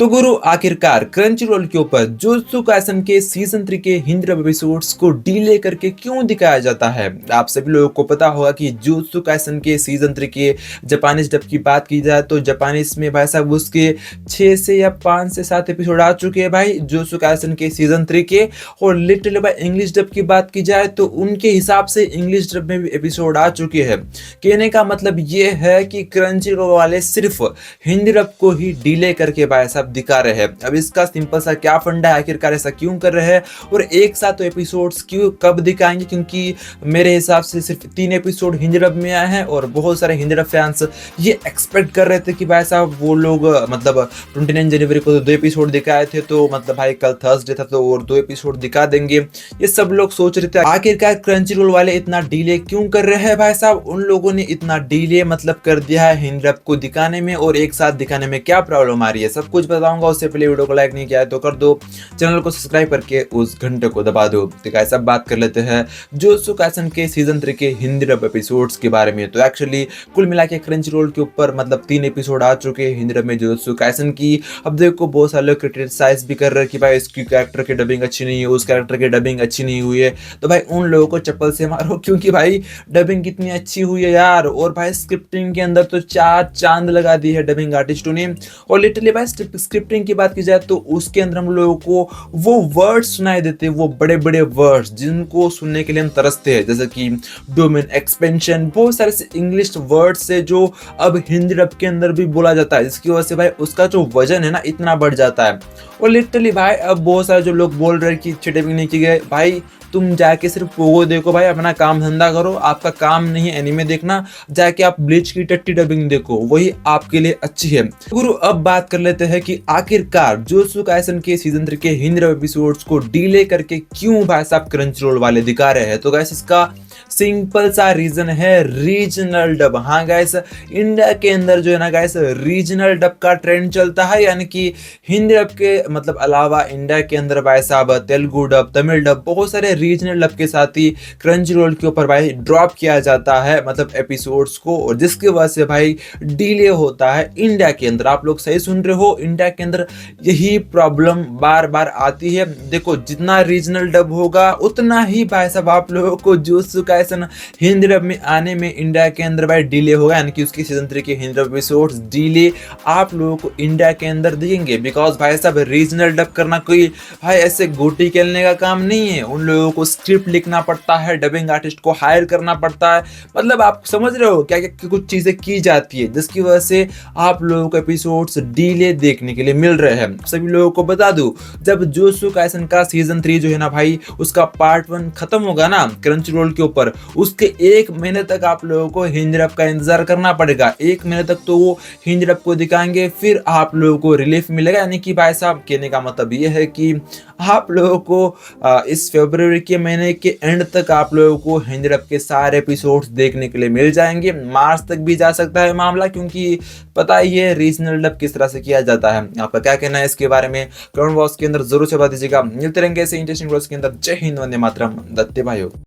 तो गुरु आखिरकार crunchy role के ऊपर जुत्सु काइसन के सीजन 3 के हिंदी एपिसोड्स को डिले करके क्यों दिखाया जाता है। आप सभी लोगों को पता होगा कि जुत्सु काइसन के सीजन 3 के जापानीज डब की बात की जाए तो जापानीज में भाई साहब उसके 6 से या 5 से 7 एपिसोड आ चुके हैं भाई जुत्सु काइसन के सीजन 3 के। और लिटिल भाई इंग्लिश डब की बात की जाए तो उनके हिसाब से इंग्लिश डब में भी एपिसोड आ चुके हैं। कहने का मतलब ये है कि क्रंची रोल वाले सिर्फ हिंदी डब को ही डिले करके भाई साहब दिखा रहे हैं। अब इसका सिंपल सा क्या फंडा है, आखिरकार ऐसा क्यों कर रहे हैं और एक साथ तो एपिसोड्स क्यों कब दिखाएंगे, क्योंकि मेरे हिसाब से सिर्फ 3 एपिसोड हिंदी डब में आए हैं और बहुत सारे हिंदी डब फैंस ये एक्सपेक्ट कर रहे थे कि भाई साहब वो लोग मतलब 29 जनवरी को 2 एपिसोड दिखाए थे तो मतलब भाई कल थर्सडे था तो और 2 एपिसोड दिखा देंगे, ये सब लोग सोच रहे थे। आखिरकार क्रंची रोल वाले इतना डिले क्यों कर रहे हैं भाई साहब, उन लोगों ने इतना डिले मतलब कर दिया है हिंदी डब को दिखाने में और एक साथ दिखाने में क्या प्रॉब्लम आ रही है सब कुछ बताऊंगा। उससे पहले वीडियो को लाइक नहीं किया है तो कर दो, चैनल को सब्सक्राइब करके उस घंटे को दबा दो। तो कैसा बात कर लेते हैं जुत्सु काइसन के सीजन 3 के हिंदी डब एपिसोड्स के बारे में। तो एक्चुअली कुल मिला के क्रंची रोल के ऊपर मतलब 3 एपिसोड आ चुके हैं हिंदी डब में जुत्सु काइसन की। अब देखो बहुत सारे लोग क्रिटिसाइज भी कर रहे हैं कि भाई इसकी कैरेक्टर की डबिंग अच्छी नहीं है, उस कैरेक्टर की डबिंग अच्छी नहीं हुई है, तो भाई उन लोगों को चप्पल से मारो क्योंकि भाई डबिंग कितनी अच्छी हुई है यार। और भाई स्क्रिप्टिंग के अंदर तो 4 चांद लगा दी है डबिंग आर्टिस्टों ने। और लिटरली भाई स्क्रिप्टिंग की बात की जाए तो उसके अंदर हम लोगों को वो वर्ड्स सुनाई देते हैं, वो बड़े बड़े वर्ड्स जिनको सुनने के लिए हम तरसते हैं, जैसे कि डोमेन एक्सपेंशन, बहुत सारे से इंग्लिश वर्ड्स है जो अब हिंदी डब के अंदर भी बोला जाता है, जिसकी वजह से भाई उसका जो वजन है ना इतना बढ़ जाता है। और लिटरली भाई अब बहुत सारे जो लोग बोल रहे हैं कि अच्छी डबिंग नहीं की गई, भाई तुम जाके सिर्फ पोगो देखो भाई, अपना काम धंधा करो, आपका काम नहीं है एनीमे देखना, जाके आप ब्लीच की टट्टी डबिंग देखो, वही आपके लिए अच्छी है। गुरु अब बात कर लेते हैं कि आखिरकार जुत्सु काइसन के सीजन 3 के हिंदी एपिसोड्स को डिले करके क्यों भाई साहब क्रंची रोल वाले दिखा रहे हैं। तो गाइस इसका सिंपल सा रीजन है रीजनल डब। हाँ गाइस, इंडिया के अंदर जो है ना गाइस रीजनल डब का ट्रेंड चलता है, यानी कि हिंदी डब के मतलब अलावा इंडिया के अंदर भाई साहब तेलुगु डब, तमिल डब, बहुत सारे रीजनल डब के साथ ही क्रंची रोल के ऊपर भाई ड्रॉप किया जाता है मतलब एपिसोड्स को, और जिसकी वजह से भाई डिले होता है इंडिया के अंदर। आप लोग सही सुन रहे हो, इंडिया के अंदर यही प्रॉब्लम बार बार आती है। देखो जितना रीजनल डब होगा उतना ही भाई साहब आप लोगों को जुत्सु काइसन हिंदी डब में आने में इंडिया के अंदर भाई डिले होगा, यानी कि उसकी सीजन 3 के हिंदी डब एपिसोड्स डिले आप लोगों को इंडिया के अंदर दिखेंगे। बिकॉज भाई साहब रीजनल डब करना कोई भाई ऐसे गोटी खेलने का काम नहीं है, उन लोगों को स्क्रिप्ट लिखना पड़ता है, डबिंग आर्टिस्ट को हायर करना पड़ता है, मतलब आप समझ रहे हो क्या क्या कुछ चीजें की जाती है, जिसकी वजह से आप लोगों को एपिसोड्स डिले देखने के लिए मिल रहे हैं। सभी लोगों को बता दूं, जब जुत्सु काइसन का सीजन 3 जो है ना भाई उसका पार्ट 1 खत्म होगा ना क्रंची रोल के ऊपर, उसके 1 महीने तक आप लोगों को हिंदी डब का इंतजार करना पड़ेगा। 1 महीने तक तो वो हिंदी डब को दिखाएंगे, फिर आप लोगों को रिलीफ मिलेगा। यानी कि भाई साहब कहने का मतलब ये है कि आप लोगों को इस फरवरी के महीने के एंड तक आप लोगों को हिंदी डब के सारे एपिसोड्स देखने के लिए मिल जाएंगे। मार्च तक भी जा सकता है मामला, क्योंकि पता ही है रीजनल डब किस तरह से किया जाता है। आपका क्या कहना है इसके बारे में कमेंट बॉक्स के अंदर जरूर से बता दीजिएगा। मिलते रहेंगे ऐसे इंटरेस्टिंग वीडियोस के अंदर। जय हिंद, वंदे मातरम, दत्ते भाइयों।